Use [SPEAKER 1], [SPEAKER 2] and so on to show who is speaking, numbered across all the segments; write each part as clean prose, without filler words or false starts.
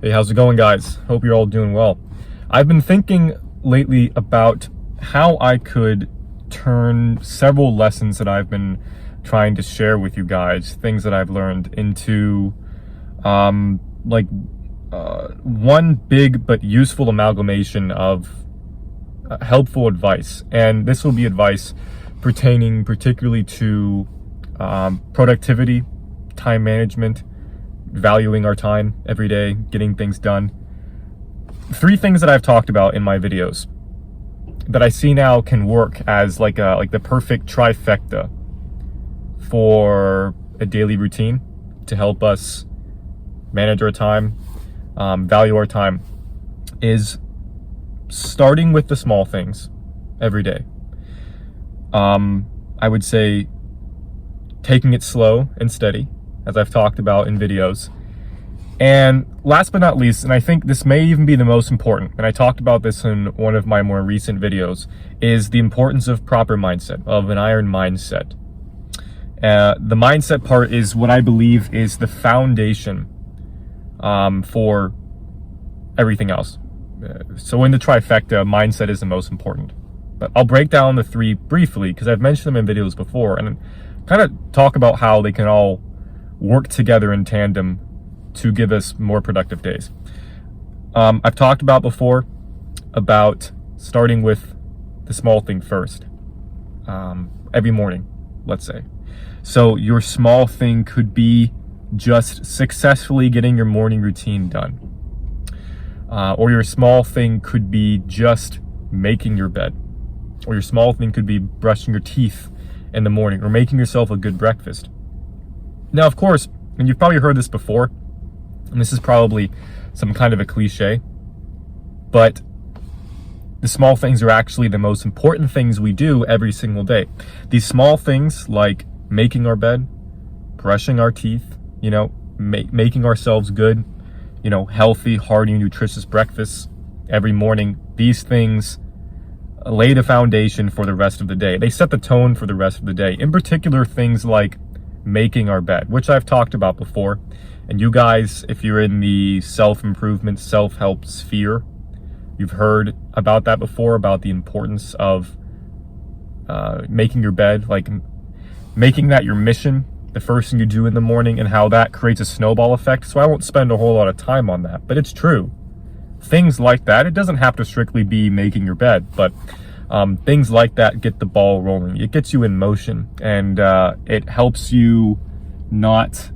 [SPEAKER 1] Hey, how's it going, guys? Hope you're all doing well. I've been thinking lately about how I could turn several lessons that I've been trying to share with you guys, things that I've learned, into one big but useful amalgamation of helpful advice. And this will be advice pertaining particularly to productivity, time management, valuing our time every day, getting things done. 3 things that I've talked about in my videos that I see now can work as like the perfect trifecta for a daily routine to help us manage our time, value our time, is starting with the small things every day. I would say taking it slow and steady, as I've talked about in videos. And last but not least, and I think this may even be the most important, and I talked about this in one of my more recent videos, is the importance of proper mindset, of an iron mindset. The mindset part is what I believe is the foundation for everything else. So in the trifecta, mindset is the most important. But I'll break down the 3 briefly because I've mentioned them in videos before, and kind of talk about how they can all work together in tandem to give us more productive days. I've talked about before about starting with the small thing first, every morning, let's say. So your small thing could be just successfully getting your morning routine done. Or your small thing could be just making your bed. Or your small thing could be brushing your teeth in the morning, or making yourself a good breakfast. Now, of course, and you've probably heard this before, and this is probably some kind of a cliche, but the small things are actually the most important things we do every single day. These small things like making our bed, brushing our teeth, making ourselves good, healthy, hearty, nutritious breakfasts every morning. These things lay the foundation for the rest of the day. They set the tone for the rest of the day. In particular, things like making our bed, which I've talked about before. And you guys, if you're in the self-improvement, self-help sphere, you've heard about that before, about the importance of making your bed, like making that your mission, the first thing you do in the morning, and how that creates a snowball effect. So I won't spend a whole lot of time on that, but it's true. Things like that, it doesn't have to strictly be making your bed, but things like that get the ball rolling. It gets you in motion, and it helps you not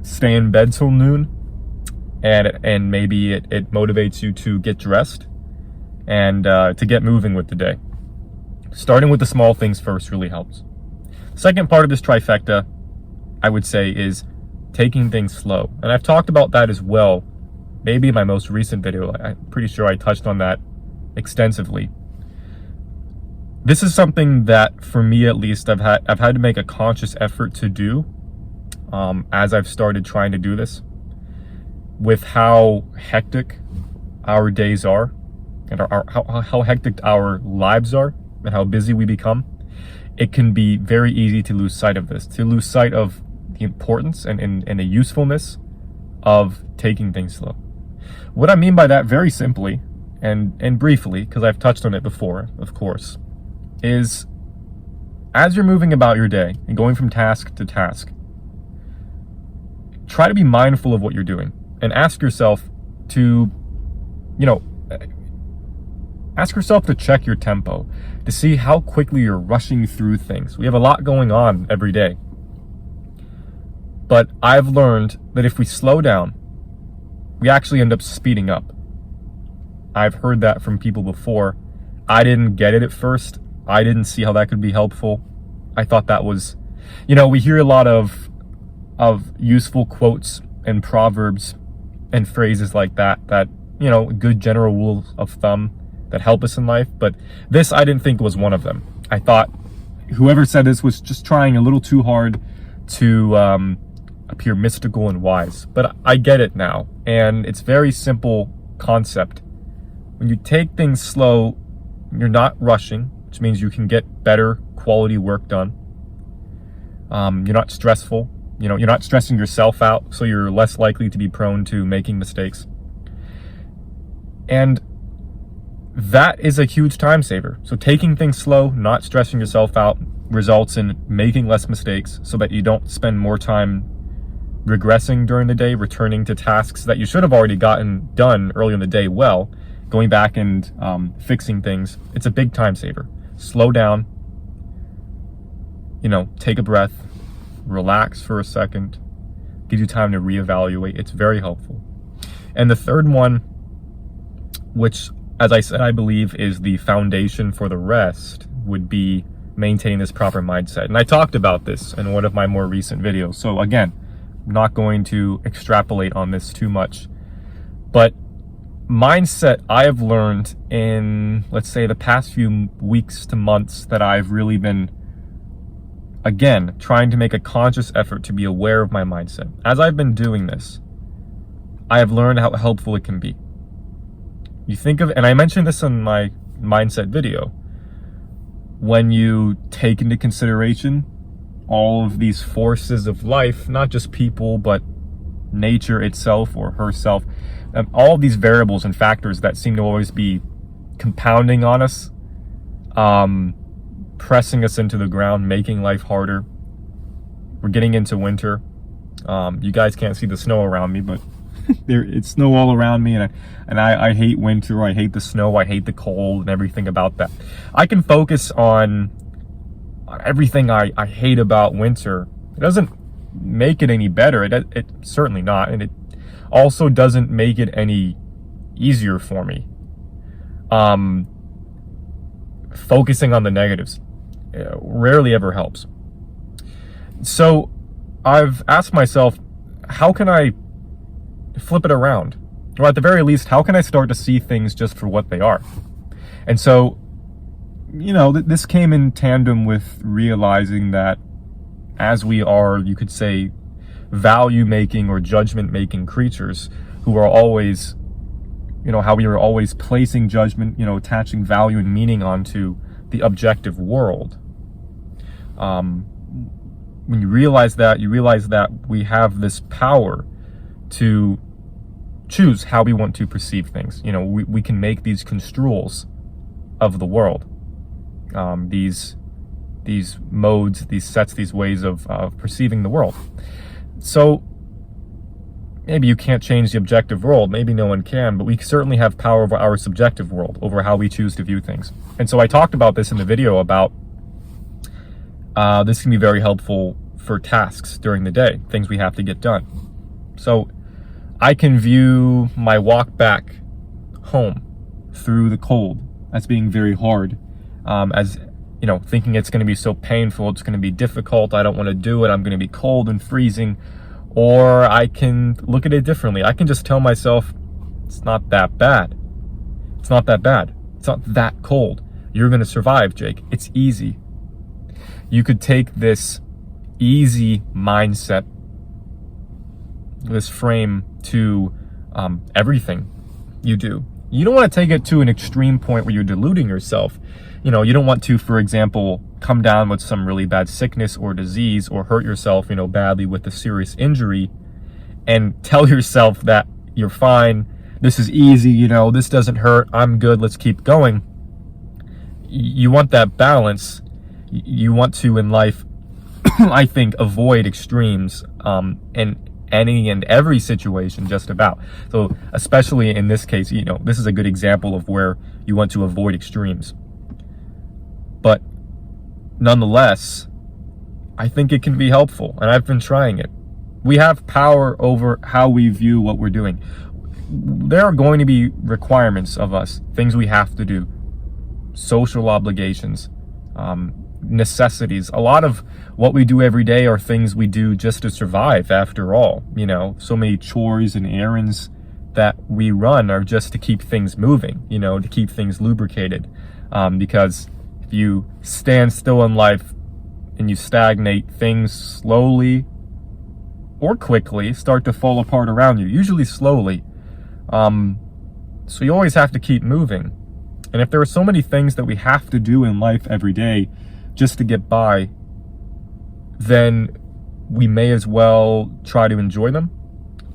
[SPEAKER 1] stay in bed till noon, and maybe it motivates you to get dressed and to get moving with the day. Starting with the small things first really helps. Second part of this trifecta, I would say, is taking things slow, and I've talked about that as well. Maybe in my most recent video, I'm pretty sure I touched on that extensively. This is something that, for me at least, I've had to make a conscious effort to do as I've started trying to do this. With how hectic our days are, and how hectic our lives are, and how busy we become, it can be very easy to lose sight of this, to lose sight of the importance and the usefulness of taking things slow. What I mean by that, very simply and briefly, because I've touched on it before, of course, is as you're moving about your day and going from task to task, try to be mindful of what you're doing and ask yourself to check your tempo, to see how quickly you're rushing through things. We have a lot going on every day. But I've learned that if we slow down, we actually end up speeding up. I've heard that from people before. I didn't get it at first. I didn't see how that could be helpful. I thought that was, we hear a lot of useful quotes and proverbs and phrases like that, good general rules of thumb that help us in life. But this, I didn't think was one of them. I thought whoever said this was just trying a little too hard to appear mystical and wise. But I get it now, and it's very simple concept. When you take things slow, you're not rushing, which means you can get better quality work done. You're not stressful. You're not stressing yourself out, so you're less likely to be prone to making mistakes. And that is a huge time saver. So taking things slow, not stressing yourself out, results in making less mistakes so that you don't spend more time regressing during the day, returning to tasks that you should have already gotten done earlier in the day well, going back and fixing things. It's a big time saver. Slow down, take a breath, relax for a second, give you time to reevaluate. It's very helpful. And the third one, which, as I said, I believe is the foundation for the rest, would be maintaining this proper mindset. And I talked about this in one of my more recent videos. So again, I'm not going to extrapolate on this too much. But mindset, I have learned in, let's say, the past few weeks to months that I've really been, again, trying to make a conscious effort to be aware of my mindset. As I've been doing this, I have learned how helpful it can be. You think of, and I mentioned this in my mindset video, when you take into consideration all of these forces of life, not just people, but nature itself or herself, all of these variables and factors that seem to always be compounding on us, pressing us into the ground, making life harder. We're getting into winter. You guys can't see the snow around me, but it's snow all around me, and I hate winter. I hate the snow. I hate the cold and everything about that. I can focus on everything I hate about winter. It doesn't make it any better. It certainly not, and it also doesn't make it any easier for me. Focusing on the negatives rarely ever helps. So I've asked myself, how can I flip it around? Or at the very least, how can I start to see things just for what they are? And so, this came in tandem with realizing that as we are, you could say, value-making or judgment-making creatures who are always, how we are always placing judgment, attaching value and meaning onto the objective world. When you realize that we have this power to choose how we want to perceive things. We can make these construals of the world, these modes, these sets, these ways of perceiving the world. So maybe you can't change the objective world, maybe no one can, but we certainly have power over our subjective world, over how we choose to view things. And so I talked about this in the video about this can be very helpful for tasks during the day, things we have to get done. So I can view my walk back home through the cold as being very hard, as thinking it's going to be so painful, it's going to be difficult, I don't want to do it, I'm going to be cold and freezing. Or I can look at it differently. I can just tell myself, it's not that bad. It's not that bad. It's not that cold. You're going to survive, Jake. It's easy. You could take this easy mindset, this frame, to everything you do. You don't want to take it to an extreme point where you're deluding yourself. You don't want to, for example, come down with some really bad sickness or disease or hurt yourself, badly with a serious injury and tell yourself that you're fine, this is easy, this doesn't hurt, I'm good, let's keep going. You want that balance. You want to, in life, I think, avoid extremes in any and every situation, just about. So especially in this case, this is a good example of where you want to avoid extremes. But nonetheless, I think it can be helpful, and I've been trying it. We have power over how we view what we're doing. There are going to be requirements of us, things we have to do, social obligations, necessities. A lot of what we do every day are things we do just to survive, after all. So many chores and errands that we run are just to keep things moving, to keep things lubricated. Because if you stand still in life and you stagnate, things slowly or quickly start to fall apart around you, usually slowly. So you always have to keep moving. And if there are so many things that we have to do in life every day just to get by, then we may as well try to enjoy them.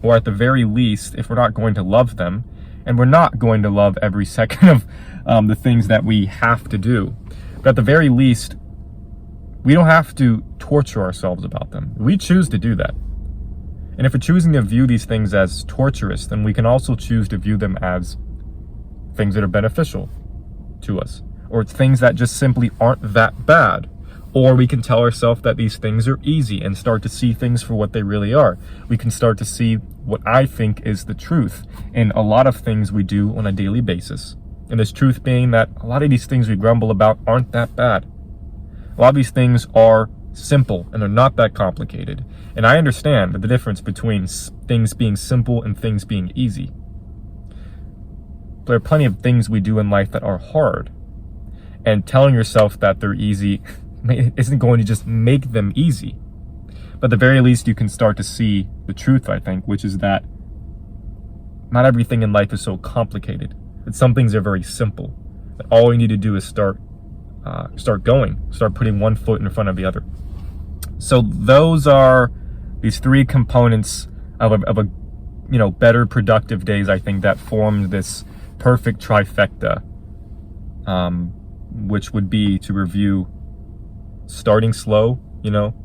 [SPEAKER 1] Or at the very least, if we're not going to love them, And we're not going to love every second of the things that we have to do. But at the very least, we don't have to torture ourselves about them. We choose to do that. And if we're choosing to view these things as torturous, then we can also choose to view them as things that are beneficial to us, or things that just simply aren't that bad. Or we can tell ourselves that these things are easy and start to see things for what they really are. We can start to see what I think is the truth in a lot of things we do on a daily basis. And this truth being that a lot of these things we grumble about aren't that bad. A lot of these things are simple and they're not that complicated. And I understand the difference between things being simple and things being easy. There are plenty of things we do in life that are hard. And telling yourself that they're easy isn't going to just make them easy. But at the very least, you can start to see the truth, I think, which is that not everything in life is so complicated. That some things are very simple. That all you need to do is start putting one foot in front of the other. So those are these three components of a better productive days, I think, that form this perfect trifecta, which would be to review starting slow,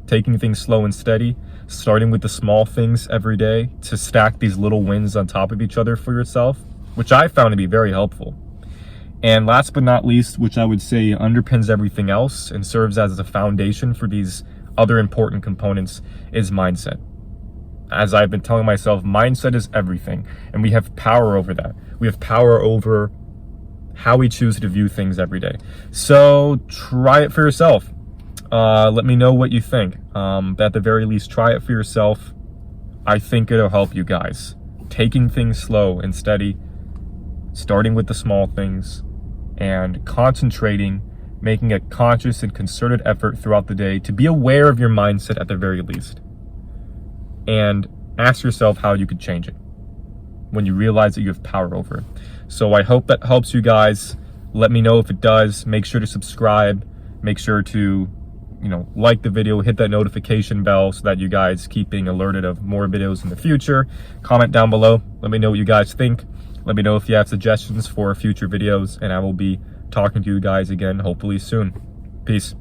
[SPEAKER 1] taking things slow and steady, starting with the small things every day to stack these little wins on top of each other for yourself, which I found to be very helpful. And last but not least, which I would say underpins everything else and serves as a foundation for these other important components, is mindset. As I've been telling myself, mindset is everything, and we have power over that. We have power over how we choose to view things every day. So try it for yourself. Let me know what you think. At the very least, try it for yourself. I think it'll help you guys. Taking things slow and steady, starting with the small things, and concentrating, making a conscious and concerted effort throughout the day to be aware of your mindset at the very least. And ask yourself how you could change it when you realize that you have power over it. So I hope that helps you guys. Let me know if it does. Make sure to subscribe. Make sure to like the video, hit that notification bell so that you guys keep being alerted of more videos in the future. Comment down below. Let me know what you guys think. Let me know if you have suggestions for future videos, and I will be talking to you guys again hopefully soon. Peace.